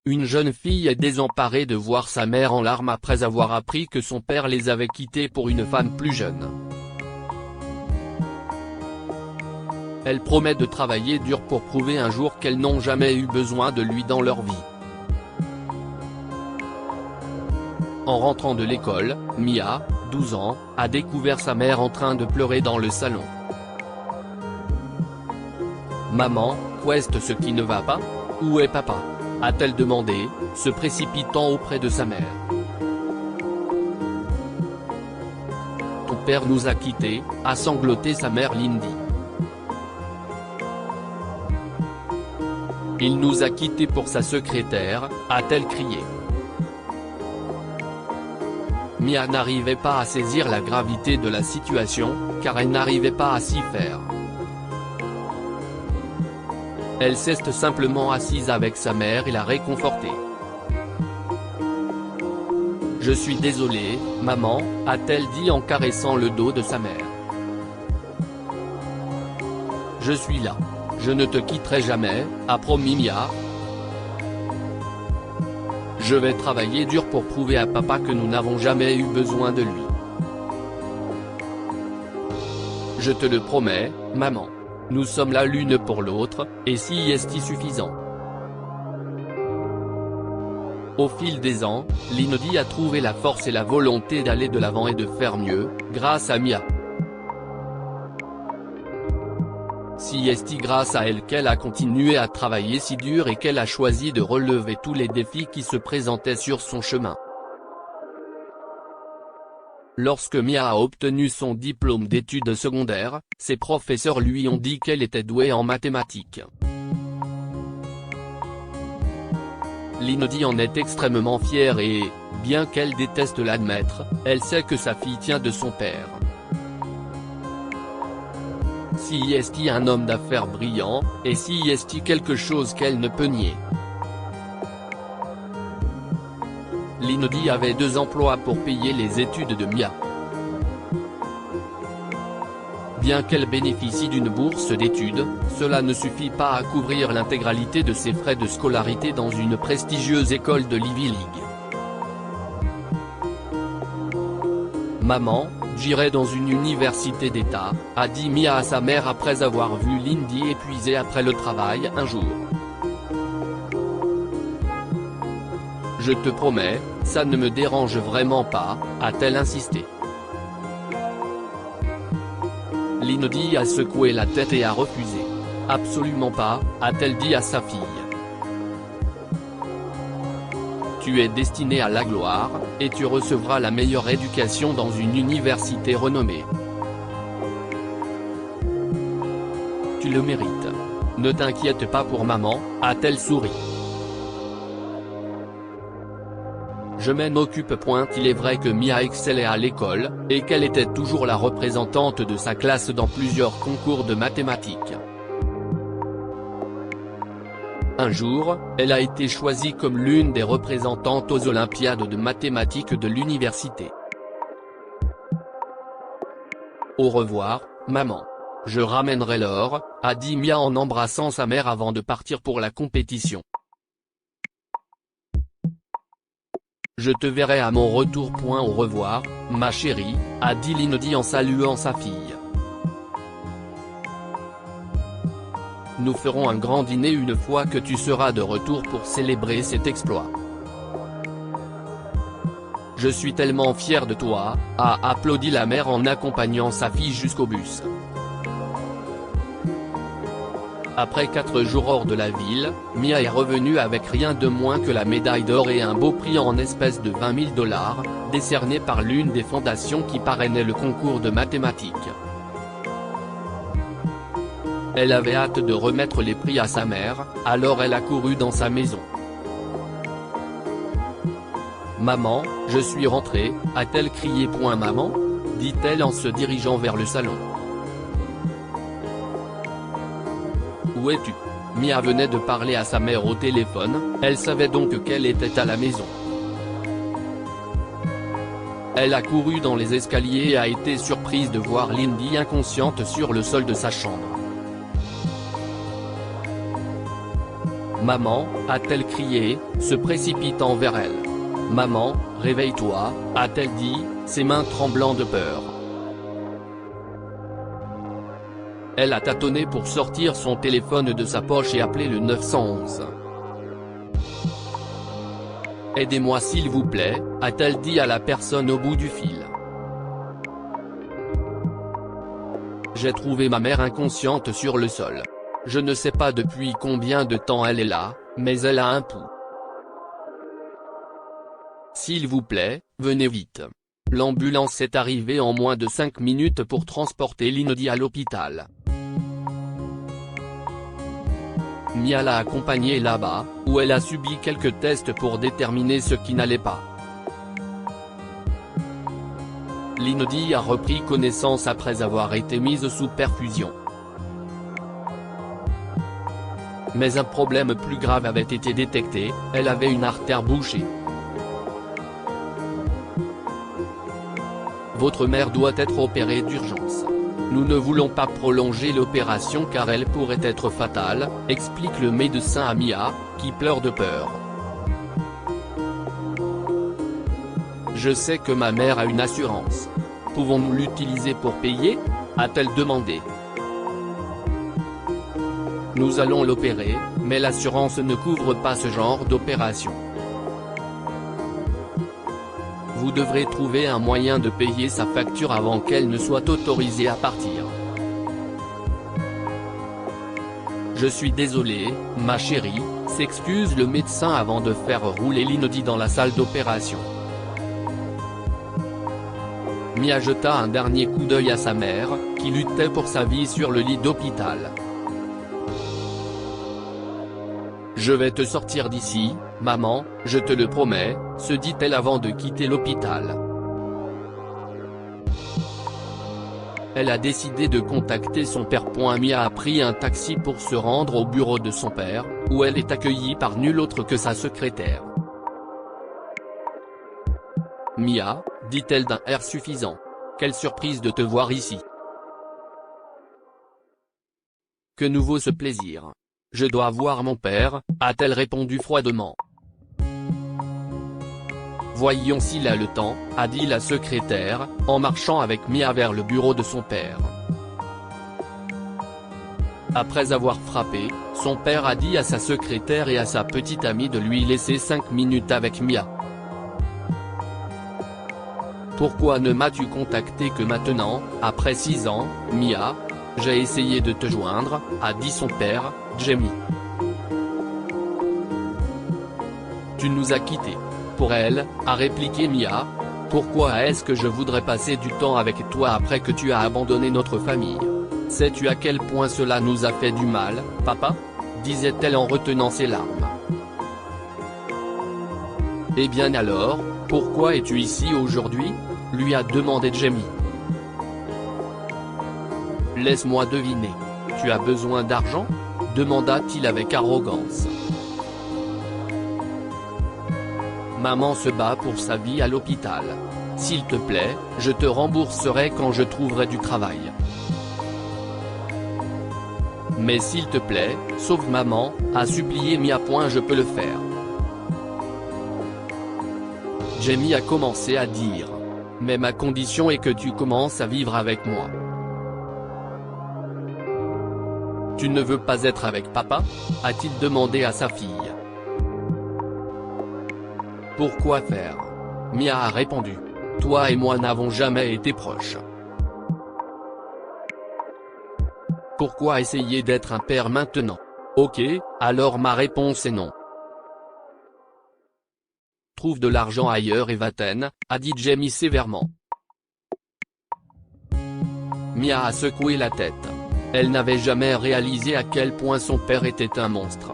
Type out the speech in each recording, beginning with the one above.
Une jeune fille est désemparée de voir sa mère en larmes après avoir appris que son père les avait quittés pour une femme plus jeune. Elle promet de travailler dur pour prouver un jour qu'elles n'ont jamais eu besoin de lui dans leur vie. En rentrant de l'école, Mia, 12 ans, a découvert sa mère en train de pleurer dans le salon. « Maman, qu'est-ce ce qui ne va pas? Où est papa ?» a-t-elle demandé, se précipitant auprès de sa mère. « Ton père nous a quittés », a sangloté sa mère Lindy. « Il nous a quittés pour sa secrétaire », a-t-elle crié. Mia n'arrivait pas à saisir la gravité de la situation, car elle n'arrivait pas à s'y faire. Elle s'est simplement assise avec sa mère et l'a réconfortée. « Je suis désolée, maman », a-t-elle dit en caressant le dos de sa mère. « Je suis là. Je ne te quitterai jamais », a promis Mia. « Je vais travailler dur pour prouver à papa que nous n'avons jamais eu besoin de lui. Je te le promets, maman. Nous sommes là l'une pour l'autre, et si est-il suffisant ?» Au fil des ans, Lindy a trouvé la force et la volonté d'aller de l'avant et de faire mieux, grâce à Mia. C'est grâce à elle qu'elle a continué à travailler si dur et qu'elle a choisi de relever tous les défis qui se présentaient sur son chemin. Lorsque Mia a obtenu son diplôme d'études secondaires, ses professeurs lui ont dit qu'elle était douée en mathématiques. Lindy en est extrêmement fière et, bien qu'elle déteste l'admettre, elle sait que sa fille tient de son père. Si est un homme d'affaires brillant, et si est quelque chose qu'elle ne peut nier. Lindy avait 2 emplois pour payer les études de Mia. Bien qu'elle bénéficie d'une bourse d'études, cela ne suffit pas à couvrir l'intégralité de ses frais de scolarité dans une prestigieuse école de l'Ivy League. « Maman, j'irai dans une université d'État », a dit Mia à sa mère après avoir vu Lindy épuisée après le travail un jour. « Je te promets, ça ne me dérange vraiment pas », a-t-elle insisté. Lindy a secoué la tête et a refusé. « Absolument pas », a-t-elle dit à sa fille. « Tu es destinée à la gloire, et tu recevras la meilleure éducation dans une université renommée. Tu le mérites. Ne t'inquiète pas pour maman », a-t-elle souri. Je m'en occupe. Il est vrai que Mia excellait à l'école, et qu'elle était toujours la représentante de sa classe dans plusieurs concours de mathématiques. Un jour, elle a été choisie comme l'une des représentantes aux Olympiades de mathématiques de l'université. « Au revoir, maman. Je ramènerai l'or », a dit Mia en embrassant sa mère avant de partir pour la compétition. « Je te verrai à mon retour. Au revoir, ma chérie », a dit Lindy en saluant sa fille. « Nous ferons un grand dîner une fois que tu seras de retour pour célébrer cet exploit. Je suis tellement fière de toi », a applaudi la mère en accompagnant sa fille jusqu'au bus. Après 4 jours hors de la ville, Mia est revenue avec rien de moins que la médaille d'or et un beau prix en espèces de $20 000, décerné par l'une des fondations qui parrainait le concours de mathématiques. Elle avait hâte de remettre les prix à sa mère, alors elle a couru dans sa maison. « Maman, je suis rentrée », a-t-elle crié. « Maman ?» dit-elle en se dirigeant vers le salon. « Où es-tu » Mia venait de parler à sa mère au téléphone, elle savait donc qu'elle était à la maison. Elle a couru dans les escaliers et a été surprise de voir Lindy inconsciente sur le sol de sa chambre. « Maman, a-t-elle crié, se précipitant vers elle. Maman, réveille-toi, a-t-elle dit, ses mains tremblant de peur. Elle a tâtonné pour sortir son téléphone de sa poche et appeler le 911. Aidez-moi s'il vous plaît, a-t-elle dit à la personne au bout du fil. J'ai trouvé ma mère inconsciente sur le sol. Je ne sais pas depuis combien de temps elle est là, mais elle a un pouls. S'il vous plaît, venez vite. L'ambulance est arrivée en moins de 5 minutes pour transporter l'inodie à l'hôpital. Mia l'a accompagnée là-bas, où elle a subi quelques tests pour déterminer ce qui n'allait pas. L'inodie a repris connaissance après avoir été mise sous perfusion. Mais un problème plus grave avait été détecté, elle avait une artère bouchée. Votre mère doit être opérée d'urgence. Nous ne voulons pas prolonger l'opération car elle pourrait être fatale, explique le médecin à Mia, qui pleure de peur. Je sais que ma mère a une assurance. Pouvons-nous l'utiliser pour payer ? A-t-elle demandé. Nous allons l'opérer, mais l'assurance ne couvre pas ce genre d'opération. Vous devrez trouver un moyen de payer sa facture avant qu'elle ne soit autorisée à partir. Je suis désolé, ma chérie, s'excuse le médecin avant de faire rouler l'inodie dans la salle d'opération. Mia jeta un dernier coup d'œil à sa mère, qui luttait pour sa vie sur le lit d'hôpital. Je vais te sortir d'ici, maman, je te le promets, se dit-elle avant de quitter l'hôpital. Elle a décidé de contacter son père. Mia a pris un taxi pour se rendre au bureau de son père, où elle est accueillie par nul autre que sa secrétaire. Mia, dit-elle d'un air suffisant. Quelle surprise de te voir ici. Que nous vaut ce plaisir? Je dois voir mon père, a-t-elle répondu froidement. Voyons s'il a le temps, a dit la secrétaire, en marchant avec Mia vers le bureau de son père. Après avoir frappé, son père a dit à sa secrétaire et à sa petite amie de lui laisser 5 minutes avec Mia. Pourquoi ne m'as-tu contacté que maintenant, après 6 ans, Mia? J'ai essayé de te joindre, a dit son père, Jamie. Tu nous as quittés. Pour elle, a répliqué Mia. Pourquoi est-ce que je voudrais passer du temps avec toi après que tu as abandonné notre famille? Sais-tu à quel point cela nous a fait du mal, papa? Disait-elle en retenant ses larmes. Eh bien alors, pourquoi es-tu ici aujourd'hui? Lui a demandé Jamie. Laisse-moi deviner. Tu as besoin d'argent? Demanda-t-il avec arrogance. Maman se bat pour sa vie à l'hôpital. S'il te plaît, je te rembourserai quand je trouverai du travail. Mais s'il te plaît, sauve maman, a supplié Mia. Je peux le faire. Jamie a commencé à dire. Mais ma condition est que tu commences à vivre avec moi. Tu ne veux pas être avec papa? A-t-il demandé à sa fille. Pourquoi faire? Mia a répondu. Toi et moi n'avons jamais été proches. Pourquoi essayer d'être un père maintenant? Ok, alors ma réponse est non. Trouve de l'argent ailleurs et va-t'en, a dit Jamie sévèrement. Mia a secoué la tête. Elle n'avait jamais réalisé à quel point son père était un monstre.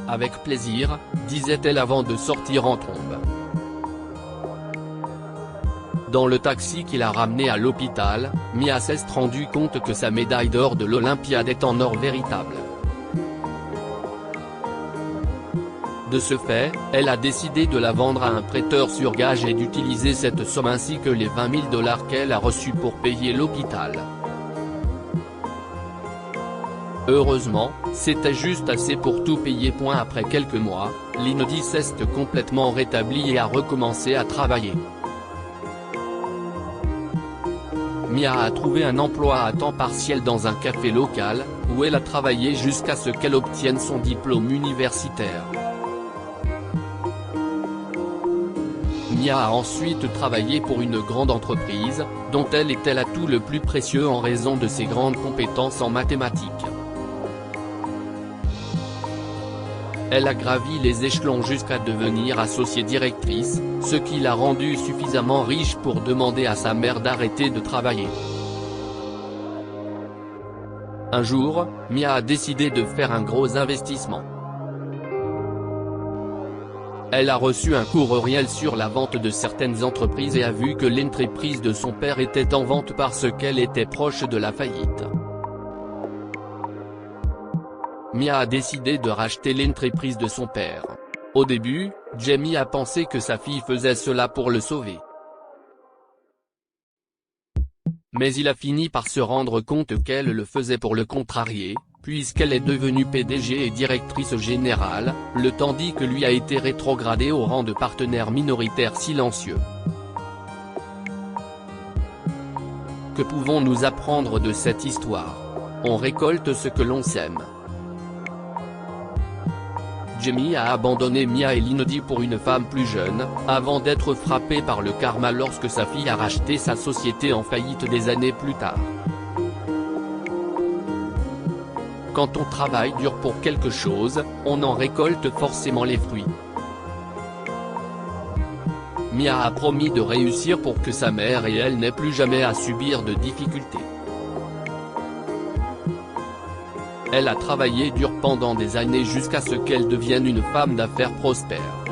Avec plaisir, disait-elle avant de sortir en trombe. Dans le taxi qui l'a ramenée à l'hôpital, Mia s'est rendu compte que sa médaille d'or de l'Olympiade est en or véritable. De ce fait, elle a décidé de la vendre à un prêteur sur gage et d'utiliser cette somme ainsi que les 20 000 $ qu'elle a reçus pour payer l'hôpital. Heureusement, c'était juste assez pour tout payer. Après quelques mois, l'Inodi s'est complètement rétablie et a recommencé à travailler. Mia a trouvé un emploi à temps partiel dans un café local, où elle a travaillé jusqu'à ce qu'elle obtienne son diplôme universitaire. Mia a ensuite travaillé pour une grande entreprise, dont elle était l'atout le plus précieux en raison de ses grandes compétences en mathématiques. Elle a gravi les échelons jusqu'à devenir associée directrice, ce qui l'a rendue suffisamment riche pour demander à sa mère d'arrêter de travailler. Un jour, Mia a décidé de faire un gros investissement. Elle a reçu un cours réel sur la vente de certaines entreprises et a vu que l'entreprise de son père était en vente parce qu'elle était proche de la faillite. Mia a décidé de racheter l'entreprise de son père. Au début, Jamie a pensé que sa fille faisait cela pour le sauver. Mais il a fini par se rendre compte qu'elle le faisait pour le contrarier, puisqu'elle est devenue PDG et directrice générale, le tandis que lui a été rétrogradé au rang de partenaire minoritaire silencieux. Que pouvons-nous apprendre de cette histoire? On récolte ce que l'on sème. Jamie a abandonné Mia et l'Inodi pour une femme plus jeune, avant d'être frappé par le karma lorsque sa fille a racheté sa société en faillite des années plus tard. Quand on travaille dur pour quelque chose, on en récolte forcément les fruits. Mia a promis de réussir pour que sa mère et elle n'aient plus jamais à subir de difficultés. Elle a travaillé dur pendant des années jusqu'à ce qu'elle devienne une femme d'affaires prospère.